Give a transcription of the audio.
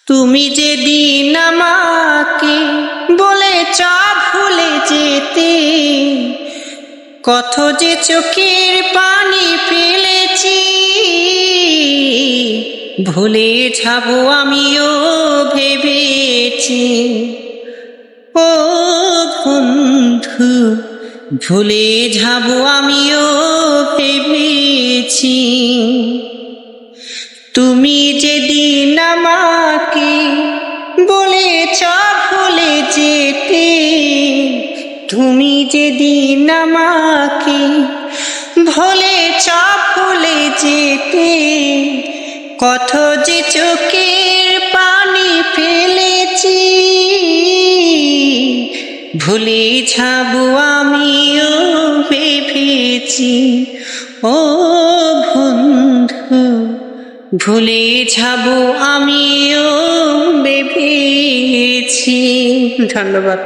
তুমি যেদিন আমাকে বলেছ ভুলে যেতে, কত যে চোখের পানি ফেলেছি, ভুলে যাবো আমিও ভেবেছি। ও বন্ধু, ভুলে যাবো আমিও ভেবেছি। তুমি যেদিন আমাকে বলেছ ভুলে যেতে, তুমি যেদিন আমাকে বলেছ ভুলে যেতে, কত যে চোখের পানি ফেলেছি, ভুলে যাবো আমিও ভেবেছি। ও বন্ধু, ভুলে যাবো আমিও ভেবেছি। ধন্যবাদ।